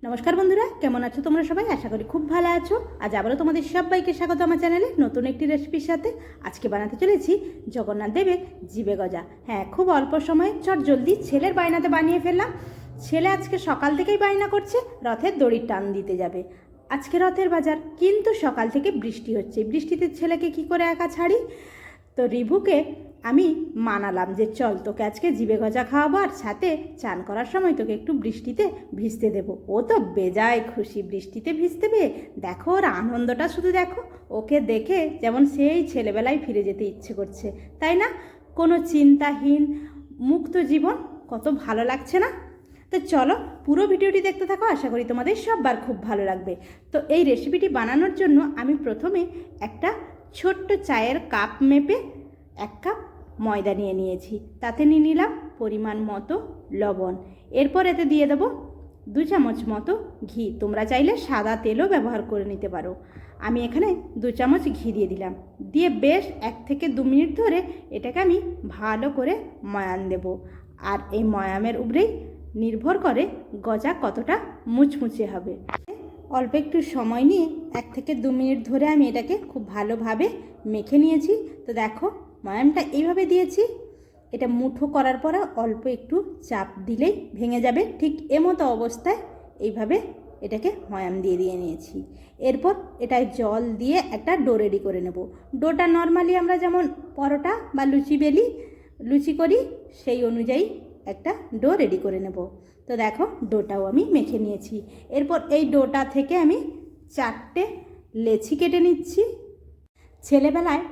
নমস্কার বন্ধুরা, কেমন আছো তোমরা সবাই? আশা করি খুব ভালো আছো। আজ আবারও তোমাদের সবাইকে স্বাগত আমার চ্যানেলে নতুন একটি রেসিপির সাথে। আজকে বানাতে চলেছি জগন্নাথ দেবের জিভে গজা। হ্যাঁ, খুব অল্প সময়ে জলদি ছেলের বায়নাতে বানিয়ে ফেললাম। ছেলে আজকে সকাল থেকেই বায়না করছে রথের দড়ির টান দিতে যাবে। আজকে রথের বাজার, কিন্তু সকাল থেকে বৃষ্টি হচ্ছে। বৃষ্টিতে ছেলেকে কি করে একা ছাড়ি? তো রিভুকে আমি মানালাম যে চল তোকে আজকে জিভে গজা খাওয়াবো, আর সাথে চান করার সময় তোকে একটু বৃষ্টিতে ভিজতে দেবো। ও তো বেজায় খুশি বৃষ্টিতে ভিজতে পেয়ে। দেখো ওর আনন্দটা শুধু দেখো। ওকে দেখে যেমন সেই ছেলেবেলায় ফিরে যেতে ইচ্ছে করছে, তাই না? কোনো চিন্তাহীন মুক্ত জীবন, কত ভালো লাগছে না? তো চলো পুরো ভিডিওটি দেখতে থাকো, আশা করি তোমাদের সবার খুব ভালো লাগবে। তো এই রেসিপিটি বানানোর জন্য আমি প্রথমে একটা ছোট্ট চায়ের কাপ মেপে 1 কাপ ময়দা নিয়ে নিয়েছি। তাতে নিয়ে নিলাম পরিমাণ মতো লবণ। এরপর এতে দিয়ে দেবো 2 চামচ মতো ঘি। তোমরা চাইলে সাদা তেলও ব্যবহার করে নিতে পারো। আমি এখানে 2 চামচ ঘি দিয়ে দিলাম। দিয়ে বেশ 1 থেকে 2 মিনিট ধরে এটাকে আমি ভালো করে ময়ান দেব। আর এই ময়ামের উপরেই নির্ভর করে গজা কতটা মুচমুচে হবে। অল্প একটু সময় নিয়ে 1 থেকে 2 মিনিট ধরে আমি এটাকে খুব ভালোভাবে মেখে নিয়েছি। তো দেখো ময়ামটা এইভাবে দিয়েছি। এটা মুঠো করার পরে অল্প একটু চাপ দিলেই ভেঙে যাবে। ঠিক এমতো অবস্থায় এইভাবে এটাকে ময়াম দিয়ে নিয়েছি। এরপর এটায় জল দিয়ে একটা ডো রেডি করে নেব। ডোটা নর্মালি আমরা যেমন পরোটা বা লুচি করি সেই অনুযায়ী একটা ডো রেডি করে নেব। তো দেখো ডোটাও আমি মেখে নিয়েছি। এরপর এই ডোটা থেকে আমি 4টে লেচি কেটে নিচ্ছি। ছেলেবেলায়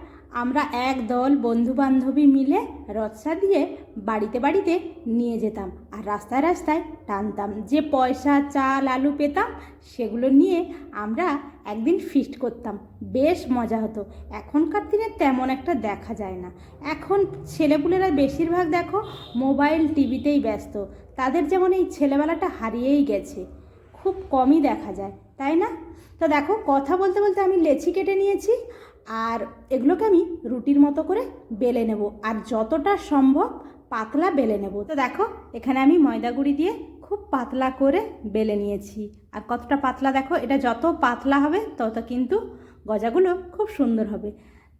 আমরা একদল বন্ধুবান্ধবী মিলে রৎসা দিয়ে বাড়িতে নিয়ে যেতাম, আর রাস্তায় রাস্তায় টানতাম। যে পয়সা চাল আলু পেতাম সেগুলো নিয়ে আমরা একদিন ফিস্ট করতাম, বেশ মজা হতো। এখনকার দিনে তেমন একটা দেখা যায় না। এখন ছেলেপুলেরা বেশিরভাগ দেখো মোবাইল টিভিতেই ব্যস্ত। তাদের যেমন এই ছেলেবেলাটা হারিয়েই গেছে, খুব কমই দেখা যায়, তাই না? তো দেখো কথা বলতে বলতে আমি লেচি কেটে নিয়েছি, আর এগুলোকে আমি রুটির মতো করে বেলে নেব, আর যতটা সম্ভব পাতলা বেলে নেব। তো দেখো এখানে আমি ময়দা গুঁড়ি দিয়ে খুব পাতলা করে বেলে নিয়েছি। আর কতটা পাতলা দেখো, এটা যত পাতলা হবে তত কিন্তু গজাগুলো খুব সুন্দর হবে।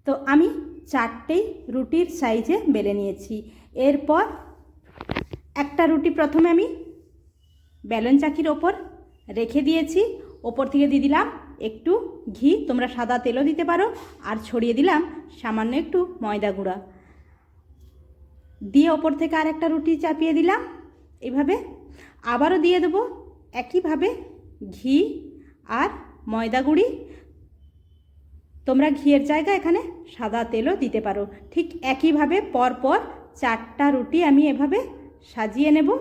তো আমি 4টেই রুটির সাইজে বেলে নিয়েছি। এরপর একটা রুটি প্রথমে আমি বেলন চাকির ওপর রেখে দিয়েছি। ওপর থেকে দিয়ে দিলাম একটু ঘি, তোমরা সাদা তেলও দিতে পারো। আর ছড়িয়ে দিলাম সামান্য একটু ময়দা গুঁড়া দিয়ে ওপর থেকে আর একটা রুটি চাপিয়ে দিলাম এইভাবে। আবারও দিয়ে দেবো একইভাবে ঘি আর ময়দা গুঁড়ি। তোমরা ঘিয়ের জায়গায় এখানে সাদা তেলও দিতে পারো। ঠিক একইভাবে পরপর 4টা রুটি আমি এভাবে সাজিয়ে নেব।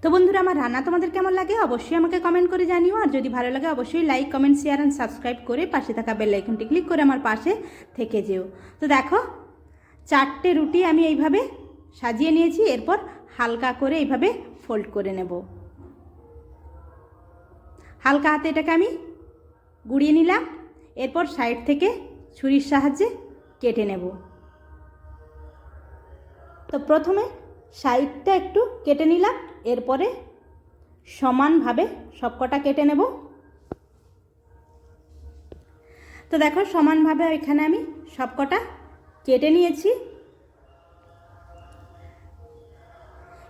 তো বন্ধুরা, আমার রান্না তোমাদের কেমন লাগে অবশ্যই আমাকে কমেন্ট করে জানিও। আর যদি ভালো লাগে অবশ্যই like comment share and subscribe করে পাশে থাকা বেল আইকনটি ক্লিক করে আমার পাশে থেকে যেও। তো দেখো 4টে রুটি আমি এইভাবে সাজিয়ে নিয়েছি। এরপর হালকা করে এইভাবে ফোল্ড করে নেব। হালকা হাতে এটাকে আমি গুঁড়িয়ে নিলাম। এরপর সাইড থেকে ছুরির সাহায্যে কেটে নেব। তো প্রথমে সাইডটা একটু কেটে নিলাম, এরপরে সমানভাবে সবকটা কেটে নেব। তো দেখো সমানভাবে এখানে আমি সবকটা কেটে নিয়েছি।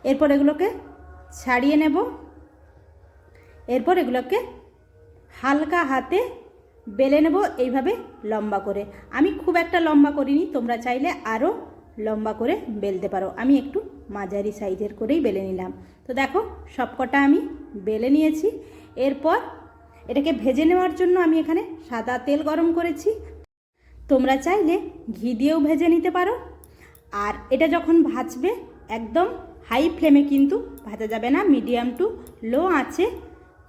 এরপর এগুলোকে ছাড়িয়ে নেব। এরপর এগুলোকে হালকা হাতে বেলে নেব এইভাবে লম্বা করে। আমি খুব একটা লম্বা করিনি, তোমরা চাইলে আরও লম্বা করে বেলতে পারো। আমি একটু মাঝারি সাইজের করেই বেলে নিলাম। তো দেখো সবকটা আমি বেলে নিয়েছি। এরপর এটাকে ভেজে নেওয়ার জন্য আমি এখানে সাদা তেল গরম করেছি। তোমরা চাইলে ঘি দিয়েও ভেজে নিতে পারো। আর এটা যখন ভাজবে একদম হাই ফ্লেমে কিন্তু ভাজা যাবে না, মিডিয়াম টু লো আঁচে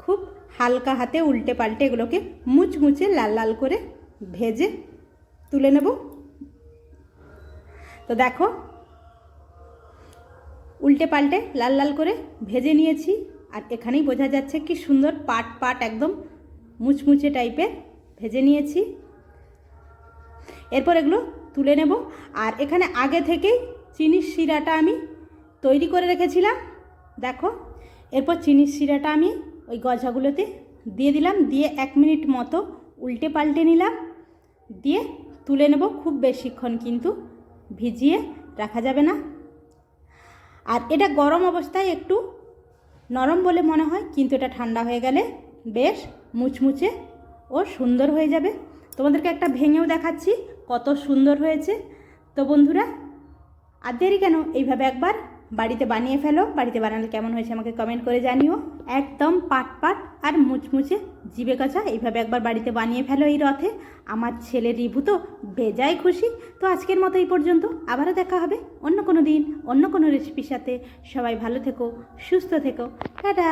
খুব হালকা হাতে উল্টে পাল্টে এগুলোকে মুচমুচে লাল লাল করে ভেজে তুলে নেব। তো দেখো উল্টে পাল্টে লাল লাল করে ভেজে নিয়েছি। আর এখানেই বোঝা যাচ্ছে কি সুন্দর পাট পাট একদম মুচমুচে টাইপের ভেজে নিয়েছি। এরপর এগুলো তুলে নেব। আর এখানে আগে থেকেই চিনির শিরাটা আমি তৈরি করে রেখেছিলাম। দেখো এরপর চিনির শিরাটা আমি ওই গজাগুলোতে দিয়ে দিলাম, দিয়ে 1 মিনিট মতো উল্টে পাল্টে নিলাম, দিয়ে তুলে নেব। খুব বেশিক্ষণ কিন্তু ভিজিয়ে রাখা যাবে না। আর এটা গরম অবস্থায় একটু নরম বলে মনে হয়, কিন্তু এটা ঠান্ডা হয়ে গেলে বেশ মুচমুচে ও সুন্দর হয়ে যাবে। তোমাদেরকে একটা ভেঙেও দেখাচ্ছি কত সুন্দর হয়েছে। তো বন্ধুরা, আর দেরি কেন, এইভাবে একবার বাড়িতে বানিয়ে ফেলো। বাড়িতে বানালে কেমন হয়েছে আমাকে কমেন্ট করে জানিও। একদম পাট পাট আর মুচমুচে জিভে কাঁচা, এইভাবে একবার বাড়িতে বানিয়ে ফেলো এই রথে। আমার ছেলে রিভু তো বেজায় খুশি। তো আজকের মতো এই পর্যন্ত, আবারও দেখা হবে অন্য কোনো দিন অন্য কোনো রেসিপির সাথে। সবাই ভালো থেকো, সুস্থ থেকো, টাটা।